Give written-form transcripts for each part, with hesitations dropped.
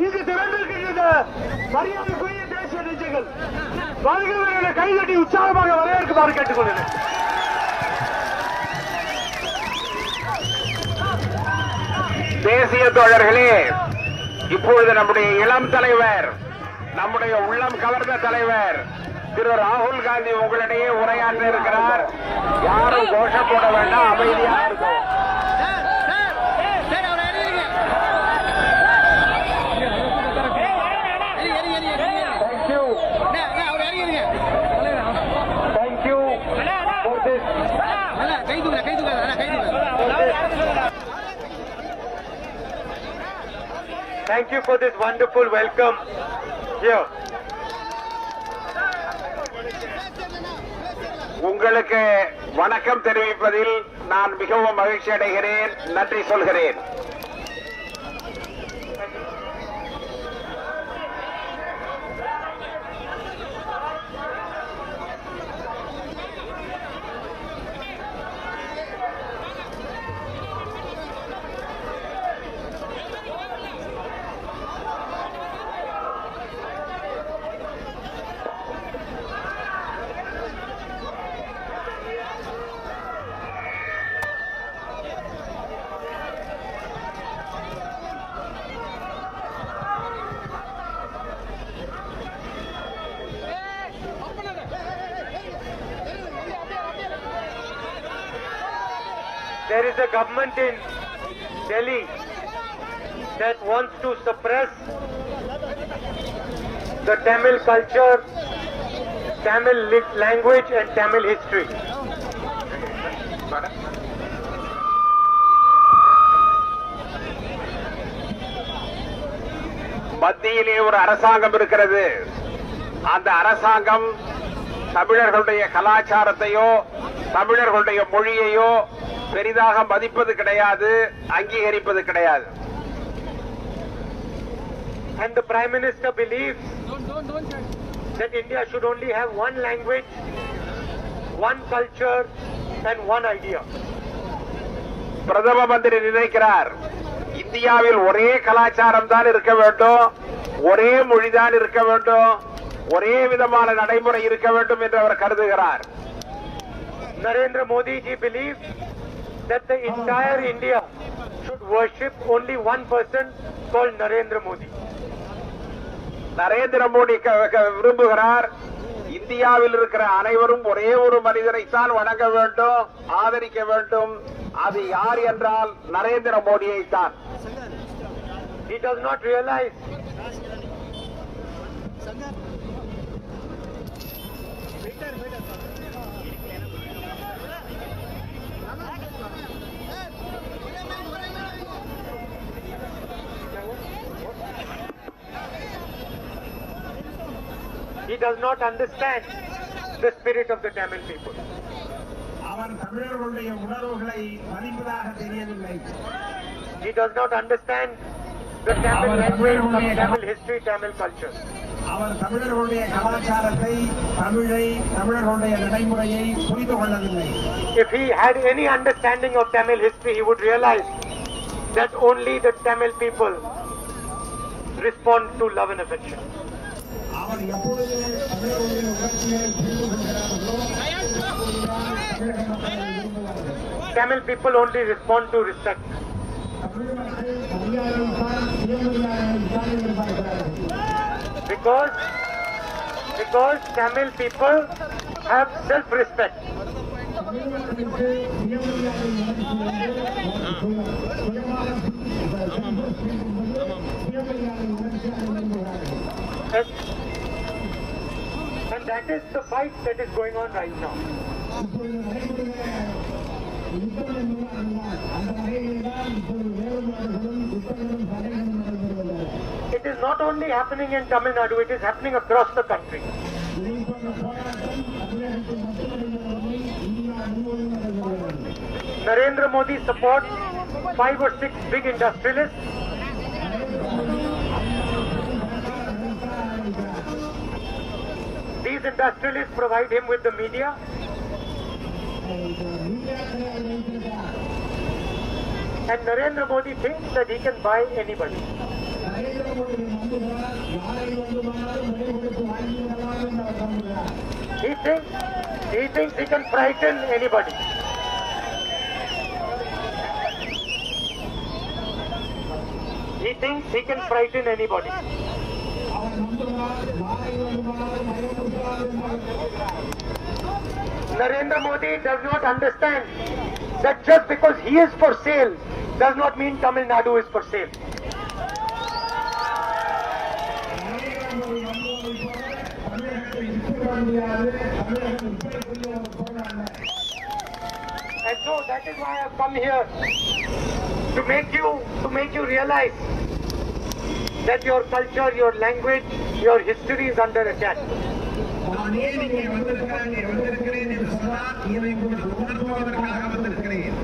இங்கு திரண்டிருக்கின்ற மரியாதைக்குரிய தேசிய நெஞ்சங்கள் வருகிறவர்களை கைதட்டி உற்சாகமாக வரவேற்குமாறு கேட்டுக்கொள்கிறேன். தேசிய தோழர்களே, இப்பொழுது நம்முடைய இளம் தலைவர், நம்முடைய உள்ளம் கவர்ந்த தலைவர் திரு ராகுல் காந்தி உங்களிடையே உரையாற்ற இருக்கிறார். யாரும் கோஷம் போட வேண்டாம், அமைதியாக இருக்கும். Thank you for this wonderful welcome here. உங்களுக்கு வணக்கம் தெரிவிப்பதில் நான் மிகவும் மகிழ்ச்சி அடைகிறேன், நன்றி சொல்கிறேன். There is a government in Delhi that wants to suppress the Tamil culture, Tamil language and Tamil history. மத்தியிலே ஒரு அரசாங்கம் இருக்கிறது. அந்த அரசாங்கம் தமிழர்களுடைய கலாச்சாரத்தையோ தமிழர்களுடைய மொழியையோ பெரிதாக மதிப்பது கிடையாது, அங்கீகரிப்பது கிடையாது. And the Prime Minister believes that India should only have one language, one culture and one idea. பிரதம மந்திரி நினைக்கிறார் இந்தியாவில் ஒரே கலாச்சாரம் தான் இருக்க வேண்டும், ஒரே மொழிதான் இருக்க வேண்டும், ஒரே விதமான நடைமுறை இருக்க வேண்டும் என்று அவர் கருதுகிறார். Narendra Modi ji believes that the entire India should worship only one person called Narendra Modi. Narendra Modi விரும்புகிறார் இந்தியாவில் இருக்கிற அனைவரும் ஒரே ஒரு மனிதரைத்தான் வணங்க வேண்டும், ஆதரிக்க வேண்டும். அது யார் என்றால் நரேந்திர மோடியை தான். He does not realize he does not understand the spirit of the Tamil people. அவர் தமிழர்களுடைய உணர்வுகளை மதிப்பதாக தெரியவில்லை. He does not understand the Tamil language, Tamil history, Tamil culture. அவர் தமிழர்களுடைய கலாச்சாரத்தை, தமிழை, தமிழர்களுடைய நடைமுறையை புரிந்து கொள்ளவில்லை. If he had any understanding of Tamil history, he would realize that only the Tamil people respond to love and affection. அவர் எப்பொழுது தமிழர்களுடைய உணர்ச்சிகளை புரிந்து கொள்கிறார்களோ Tamil people only respond to respect. Because Tamil people have self-respect. And that is the fight that is going on right now. It is not only happening in Tamil Nadu, it is happening across the country. Narendra Modi supports 5 or 6 big industrialists. These industrialists provide him with the media. And Narendra Modi thinks that he can buy anybody. He thinks he can frighten anybody. He thinks he can frighten anybody. Narendra Modi does not understand that just because he is for sale does not mean Tamil Nadu is for sale. And so that is why I have come here to make you realize that your culture, your language, your history is under attack. நான் ஏன் இங்கே வந்திருக்கிறேன் என்று சொன்னால் இதை உங்களுக்கு உணர்த்துவதற்காக வந்திருக்கிறேன்.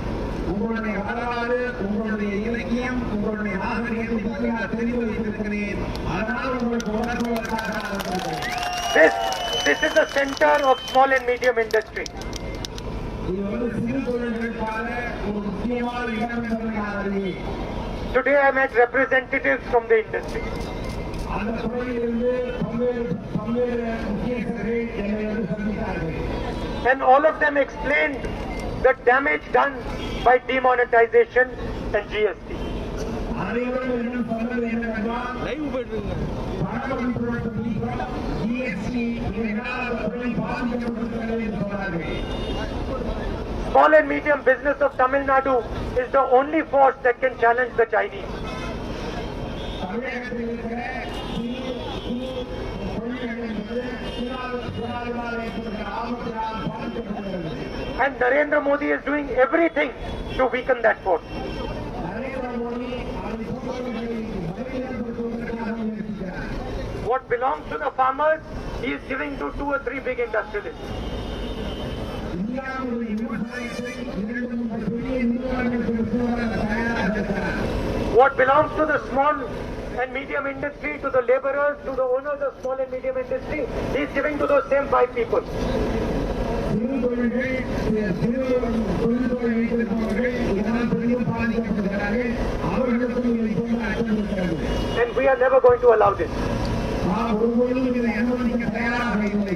உங்களுடைய வரலாறு, உங்களுடைய இலக்கியம், உங்களுடைய நாகரிகத்தை பற்றி நான் தெரிந்து வைத்திருக்கிறேன். அதனால் உங்களுக்கு உணர்த்துவதற்காக நான் வந்திருக்கிறேன். This is the center of small and medium industry. இது சிறு தொழில்களுக்கான ஒரு முக்கியமான இடம் என்பதை நான் அறிவேன். Today I met representatives from the industry. அந்த துறையிலிருந்து பல்வேறு முக்கியஸ்தர்கள் என்னை வந்து சந்தித்தார்கள். And all of them explained the damage done by demonetization and GST. அனைவரும் இன்னும் சொன்னது என்னவென்றால் பணமதிப்பு நீக்கம், GST இவைகளால் அந்த தொழில் பாதிக்கப்பட்டிருக்கிறது என்று சொன்னார்கள். Small and medium business of Tamil Nadu is the only force that can challenge the Chinese. தமிழகத்தில் இருக்கிற And Narendra Modi is doing everything to weaken that force. What belongs to the farmers, he is giving to 2 or 3 big industrialists. இந்தியாவுடைய விவசாயத்தை 2-3 பெரிய நிறுவனங்களுக்கு விற்பதற்கு தயாராக இருக்கிறார். What belongs to the small and medium industry, to the laborers, to the owners of small and medium industry, he is giving to those same 5 people. சிறு தொழில்கள், சிறு தொழில்துறை வைத்திருப்பவர்கள் இதனால் பெரிதும் பாதிக்கப்படுகிறார்கள். அவர்களுக்கும் இதை போன்ற அச்சம் இருக்கிறது. And we are never going to allow this. நாம் ஒருபொழுதும் இதை அனுமதிக்க தயாராக இல்லை.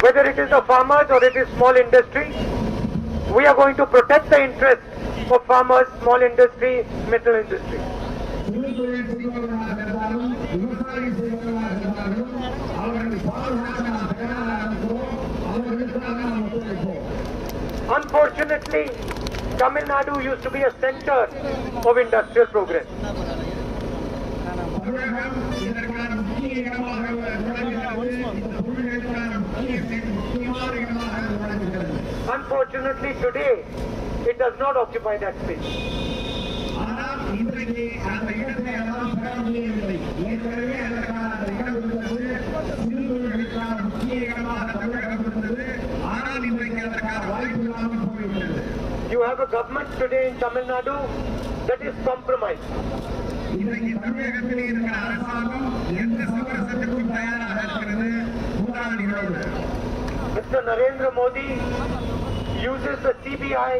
Whether it is the farmers or it is small industry, we are going to protect the interest of farmers, small industry, metal industry. சிறு தொழில் செய்பவர்களாக இருந்தாலும் விவசாயம் செய்பவர்களாக இருந்தாலும் அவர்களை பாதுகாக்க நாம் தயாராக இருக்கிறோம். அவர்களுக்காக நாம் ஒத்துழைப்போம். Unfortunately, Tamil Nadu used to be a center of industrial progress. தமிழகம் இதற்கான முக்கிய இடமாக விளங்குகிறது. இந்த தொழில்களுக்கான முக்கியமான இடமாக விளங்குகிறது. Unfortunately, today, it does not occupy that space. ஆனால் இன்றைக்கு அந்த இடத்தை எல்லாம் பெற முடியவில்லை. ஏற்கனவே அதற்கான அந்த இடம் இருந்தது. சிறு தொழில்களுக்கான முக்கிய இடமாக தமிழகம் இருந்தது. ஆனால் இன்றைக்கு அதற்கான வாய்ப்பு இல்லாமல் போய்விட்டது. You have a government today in Tamil Nadu that is compromised. இன்றைக்கு தமிழகத்தில் இருக்கிற அரசாங்கம் எந்த சமரசத்துக்கும் தயாராக இருக்கிறது. மூன்றாவது நிகழ்வு Mr. Narendra Modi uses the CBI,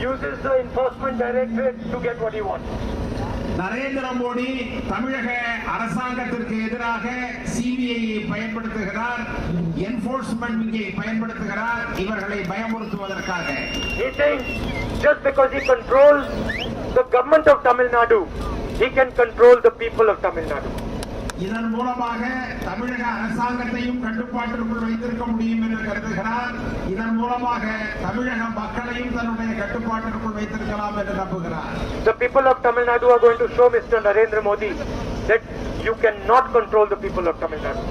uses the Enforcement Directorate to get what he wants. Narendra Modi தமிழக அரசாங்கத்திற்கு எதிராக சிபிஐயை பயன்படுத்துகிறார், என்போர்ஸ்மெண்ட் விங்கை பயன்படுத்துகிறார் இவர்களை பயமுறுத்துவதற்காக. He thinks just because he controls the government of Tamil Nadu, he can control the people of Tamil Nadu. இதன் மூலமாக தமிழக அரசாங்கத்தையும் கட்டுப்பாட்டிற்குள் வைத்திருக்க முடியும் என்று கருதுகிறார். இதன் மூலமாக தமிழக மக்களையும் தன்னுடைய கட்டுப்பாட்டிற்குள் வைத்திருக்கலாம் என்று நம்புகிறார். The people of Tamil Nadu are going to show Mr. Narendra Modi that you cannot control the people of Tamil Nadu.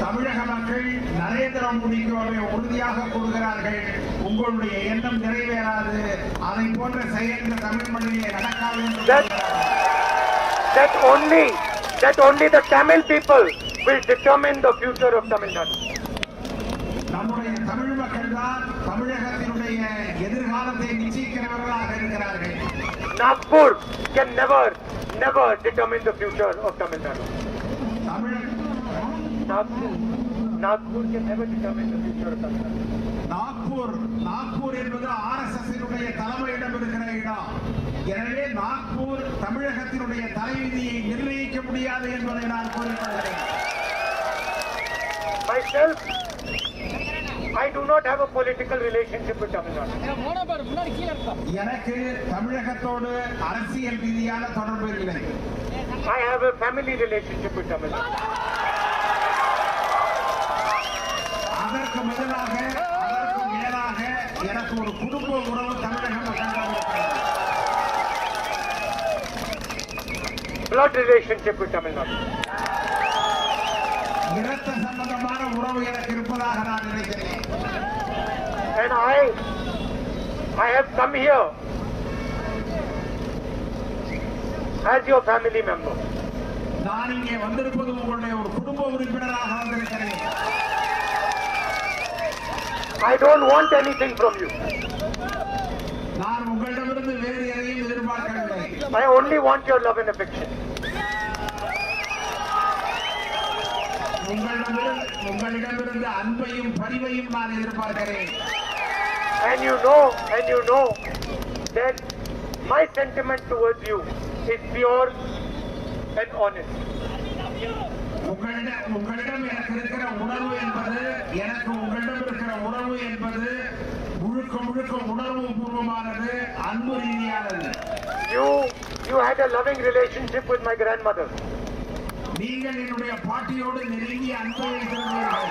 தமிழக மக்கள் நரேந்திர மோடிக்கு அவரை உறுதியாக கூறுகிறார்கள், உங்களுடைய எண்ணம் நிறைவேறாது, அதை போன்ற செயல்கள் தமிழ் மண்ணிலே நடக்காது என்று that only the Tamil people will determine the future of Tamil Nadu. நம்முடைய தமிழ் மக்கள் தான் தமிழகத்தினுடைய எதிர்காலத்தை நிச்சயிக்கிறவர்களாக இருக்கிறார்கள். Nagpur can never determine the future of Tamil Nadu. Nagpur can never determine the future of Tamil Nadu. Nagpur என்பது RSS-இனுடைய தலைமையிடம் இருக்கிற இடம். எனவே நாக்பூர் தமிழகத்தினுடைய தலைவிதியை நிர்ணயிக்க முடியாது என்பதை நான் கூறிக்கொள்கிறேன். Myself, I do not have a political relationship with Tamil Nadu. எனக்கு தமிழகத்தோடு அரசியல் ரீதியான தொடர்பு இல்லை. I have a family relationship with Tamil Nadu. அதற்கு மேலாக எனக்கு ஒரு குடும்ப உறவு தமிழகம் Blood relationship with Tamil Nadu. இரத்த சம்பந்தமான உறவு எனக்கு இருப்பதாக நான் நினைக்கிறேன். And I have come here as your family member. நான் இங்கே வந்திருப்பது உங்களுடைய ஒரு குடும்ப உறுப்பினராக வந்திருக்கிறேன். I don't want anything from you. நான் உங்களிடமிருந்து வேறு எதையும் எதிர்பார்க்கவில்லை. I only want your love and affection. உங்களிடமிருந்து அன்பையும் பரிவையும் நான் எதிர்பார்க்கிறேன். And you know that my sentiment towards you is pure and honest. உங்களிடம் எனக்கு இருக்கிற உணர்வு என்பது முழுக்க உணர்வு பூர்வமானது, அன்பு ரீதியானது. You had a loving relationship with my grandmother. நீங்கள் என்னுடைய பாட்டியோடு நெருங்கிய அன்பை வைத்திருந்தீர்கள்.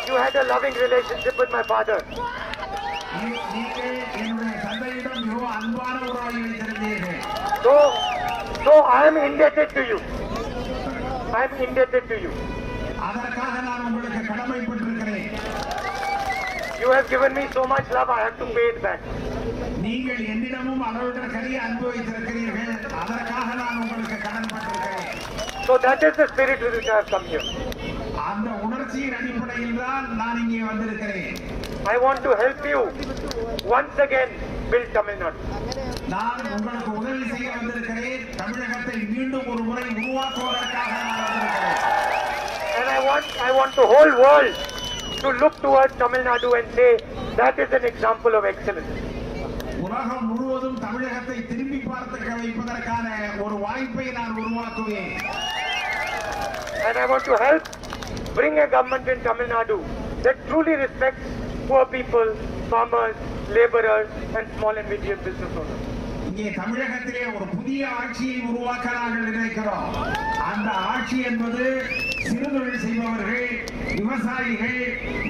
You had a loving relationship with my father. நீங்கள் என்னுடைய தந்தையிடம் மிகவும் அன்பான உறவை வைத்திருந்தீர்கள். So I am indebted to you. அதற்காக நான் உங்களுக்கு கடமைப்பட்டிருக்கிறேன். You have given me so much love, I have to pay it back. நீங்கள் என்னிடமும் அளவிடற்கரிய அன்பு வைத்திருக்கிறீர்கள். அதற்காக நான் உங்களுக்கு கடன்பட்டிருக்கிறேன். So that is the spirit with which I have come here. அந்த உணர்ச்சியின் அடிப்படையில் தான் நான் இங்கே வந்திருக்கிறேன். I want to help you once again build Tamil Nadu. நான் உங்களுக்கு உதவி செய்ய வந்திருக்கிறேன். தமிழகத்தை மீண்டும் ஒரு முறை உருவாக்குவதற்காக நான் வந்திருக்கிறேன். And I want the whole world to look towards Tamil Nadu and say that is an example of excellence. உலகம் முழுவதும் தமிழகத்தை திரும்பி பார்க்க வைப்பதற்கான ஒரு வாய்ப்பை நான் உருவாக்குவேன். And I want to help bring a government in Tamil Nadu that truly respects poor people, farmers, laborers and small and medium business owners. இங்கே தமிழகத்திலே ஒரு புதிய ஆட்சியை உருவாக்க நாங்கள் நினைக்கிறோம். அந்த ஆட்சி என்பது சிறுதொழில் செய்பவர்கள், விவசாயிகள்,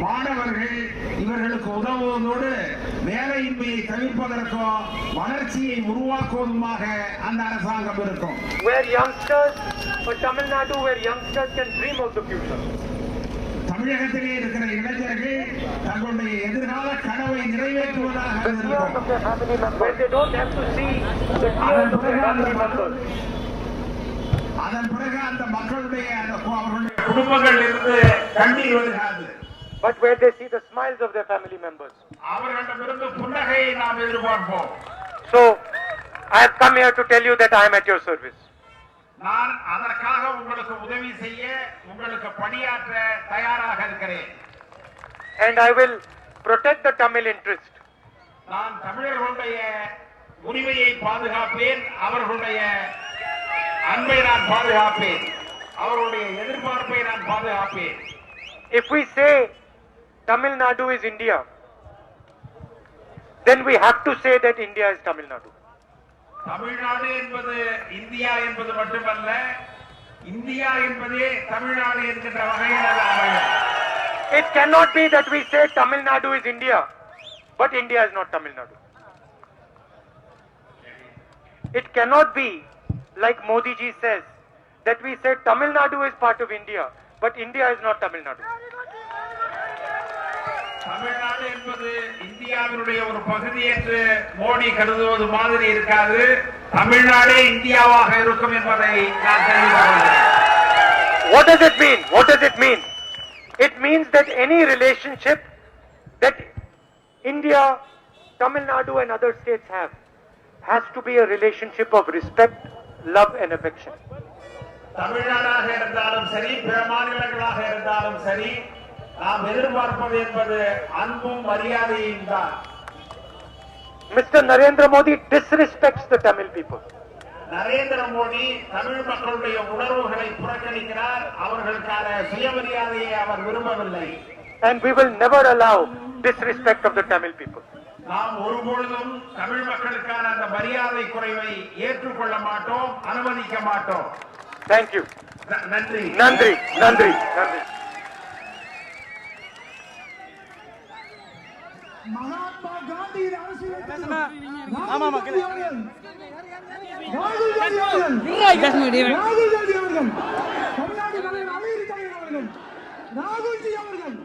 மாணவர்கள் இவர்களுக்கு உதவுவதோடு வேலையின்மையை தவிர்ப்பதற்கும் வளர்ச்சியை உருவாக்குவதுமாக அந்த அரசாங்கம் இருக்கும். Where youngsters, for Tamil Nadu, where youngsters can dream of the future. தமிழகத்திலே இருக்கிற இளைஞர்கள் தங்களுடைய எதிர்கால கனவை நிறைவேற்றுவதாக Where they don't have to see the tears of their family members. அதன் பிறகு அந்த மக்களுடைய அவர்களுடைய குடும்பங்கள் இருந்து கண்ணீர் வருகிறது. But where they see the smiles of their family members. அவர்களிடமிருந்து புன்னகையை நாம் எதிர்பார்ப்போம். So I have come here to tell you that I am at your service. நான் அதற்காக உங்களுக்கு உதவி செய்ய உங்களுக்கு பணியாற்ற தயாராக இருக்கிறேன். And I will protect the Tamil interest. நான் தமிழர்களுடைய உரிமையை பாதுகாப்பேன், அவர்களுடைய அன்பை நான் பாதுகாப்பேன், அவர்களுடைய எதிர்பார்ப்பை நான் பாதுகாப்பேன். If we say Tamil Nadu is India, then we have to say that India is Tamil Nadu. Tamil Nadu என்பது இந்தியா என்பது மட்டுமல்ல, இந்தியா என்பதே தமிழ்நாடு என்கின்ற வகையில் அது அமையும். It cannot be that we say Tamil Nadu is India, but India is not Tamil Nadu. It cannot be like Modi ji says that we say Tamil Nadu is part of India, but India is not Tamil Nadu. Tamil Nadu என்பது இந்தியாவினுடைய ஒரு பகுதி என்று மோடி கருதுவது மாதிரி இருக்காது. தமிழ்நாடே இந்தியாவாக இருக்கும் என்பதை நான் தெரிவித்துள்ளேன். What does it mean? What does it mean? It means that any relationship that India, Tamil Nadu and other states have has to be a relationship of respect, love and affection. தமிழ்நாடாக இருந்தாலும் சரி, பிற மாநிலங்களாக இருந்தாலும் சரி, நாம் எதிர்பார்ப்பது என்பது அன்பும் மரியாதையும் தான். Mr. Narendra Modi disrespects the Tamil people. Narendra Modi Tamil மக்களுடைய உணர்வுகளை புறக்கணிக்கிறார். அவர்களுக்கான சுயமரியாதையை அவர் விரும்பவில்லை. And we will never allow disrespect of the Tamil people. நாம் ஒருபொழுதும் தமிழ் மக்களுக்கான அந்த மரியாதை குறைவை ஏற்றுக்கொள்ள மாட்டோம், அனுமதிக்க மாட்டோம். Thank you. நன்றி Nandri, Nandri, Nandri. மகாத்மா காந்தியின் அரசியல் ராகுல் காந்தி அவர்கள், தமிழ்நாடு தலைவர் அமெரிக்க அவர்கள், ராகுல்ஜி அவர்கள்